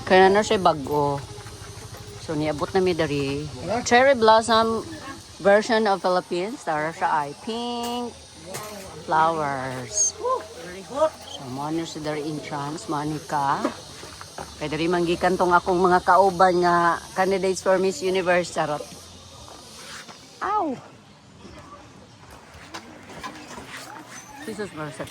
Kaya na siya bago. So, niabot na mi dari. Cherry blossom version of Philippines. Tara siya ay pink flowers. So, money si dari entrance. Monica. Kaya dari manggikan tong akong mga kauban nga candidates for Miss Universe. Charot. Ow! Jesus mercy.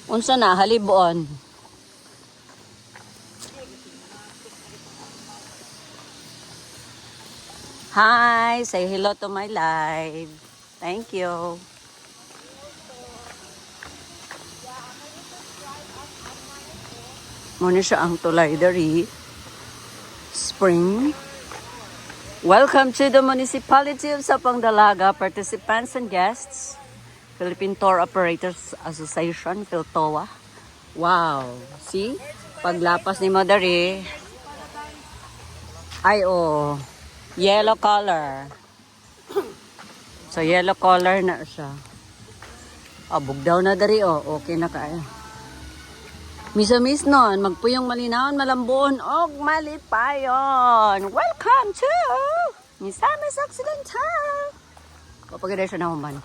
Unsa na halibon? Hi, say hello to my live. Thank you. Muna siya ang tulay dari. Spring. Welcome to the Municipality of Sapang Dalaga, participants and guests. Philippine Tour Operators Association, PhilToa. Wow. See? Paglapas ni mo dari. Ay, oh. Yellow color. So, yellow color na siya. Abog daw na dari, oh. Okay na kaya. Misa-miss nun, magpuyong malinawan, malambon, og malipayon. Welcome to Misamis Occidental. Papaganda siya na human.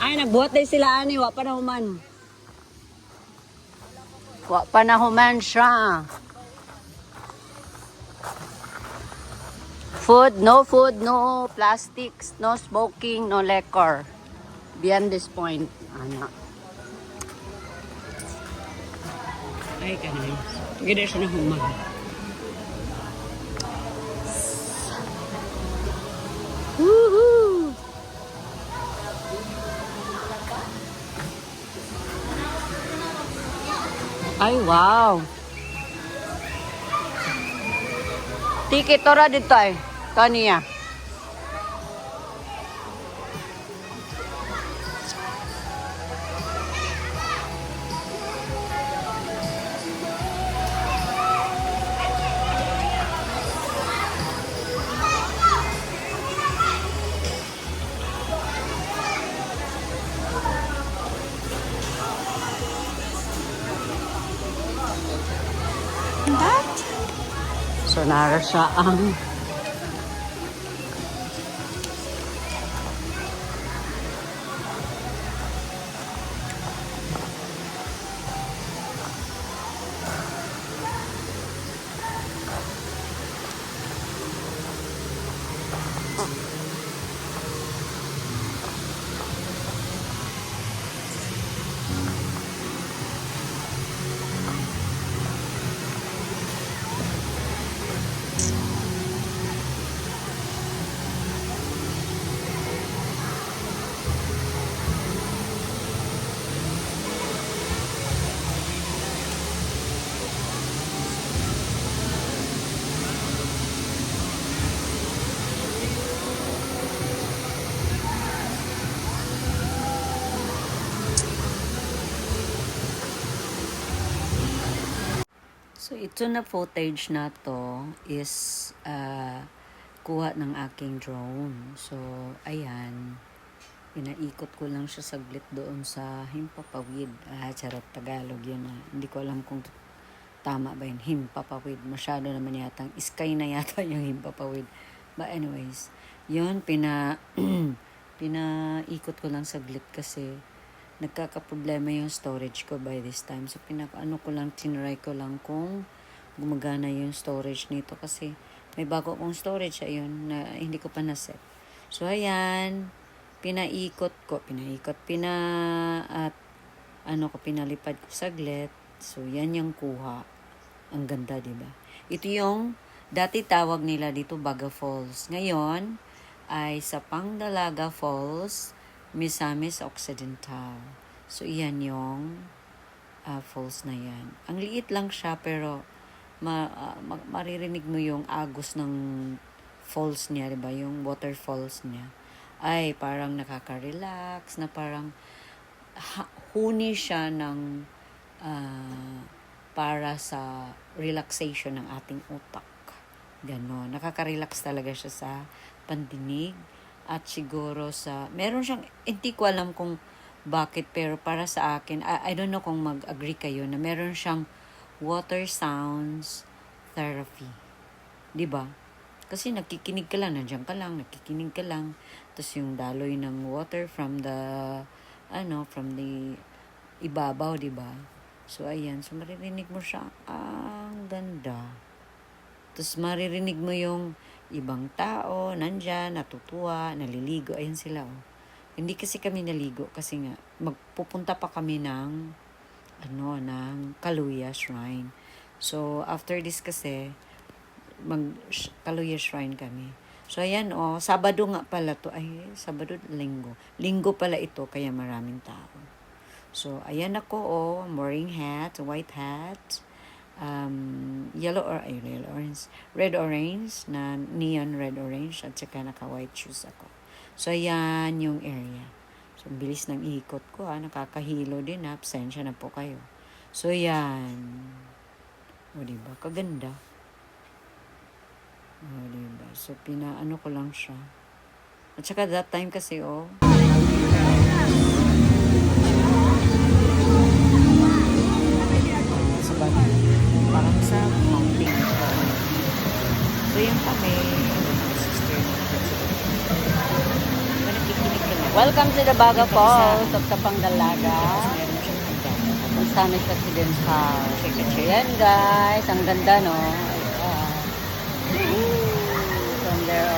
Ay, nagbuhat din sila, ani. Wa pa na human. Wa pa na human siya. Food, no plastics, no smoking, no liquor. Beyond this point, ana. Ay, kanay. Pagkita siya na human. Woohoo! Ay, wow! Ticket ora dito ay. Kaniya. So, nara siya ang So, ito na footage na to is kuha ng aking drone. So, ayan. Pinaikot ko lang siya saglit doon sa Himpapawid. Charot, Tagalog yun. Hindi ko alam kung tama ba yun. Himpapawid. Masyado naman yatang sky na yata yung Himpapawid. But anyways, yun, pinaikot ko lang saglit kasi nagkakaproblema yung storage ko by this time. So, tinry ko lang kung gumagana yung storage nito kasi may bago akong storage ayun na hindi ko pa na-set. So, ayan, pinalipad ko saglit. So, yan yung kuha. Ang ganda, diba? Ito yung dati tawag nila dito Baga Falls. Ngayon ay Sapang Dalaga Falls, Misamis Occidental. So, iyan yung falls na yan. Ang liit lang siya, pero maririnig mo yung agos ng falls niya, diba? Yung waterfalls niya. ay parang nakaka-relax, na parang huni siya ng para sa relaxation ng ating utak. Ganon. Nakaka-relax talaga siya sa pandinig. At siguro meron siyang, hindi ko alam kung bakit, pero para sa akin, I don't know kung mag-agree kayo na meron siyang water sounds therapy. 'Di ba? Kasi nakikinig ka lang, nandiyan ka lang, nakikinig ka lang. Tapos yung daloy ng water from the ibabaw, 'di ba? So ayan, so maririnig mo siya, ang ganda. Tapos maririnig mo yung ibang tao, nandyan, natutuwa, naliligo. Ayan sila, oh. Hindi kasi kami naligo kasi nga, magpupunta pa kami ng Kaluya Shrine. So, after this kasi, Kaluya Shrine kami. So, ayan, oh, Sabado nga pala to. Ay, Sabado, Linggo. Linggo pala ito, kaya maraming tao. So, ayan ako, oh, wearing hat, white hat, yellow orange, red orange, na neon red orange, at saka naka white shoes ako. So ayan yung area. So bilis ng ikot ko, nakakahilo din, absensya na po kayo. So yan, o diba, kaganda, o diba, so pinaano ko lang siya. At saka that time kasi parang sa mountain. So yan kami, sister. Welcome to the Baga Falls of Kapangdalaga. Ang Spanish Residence House. Ayan guys, ang ganda no. From there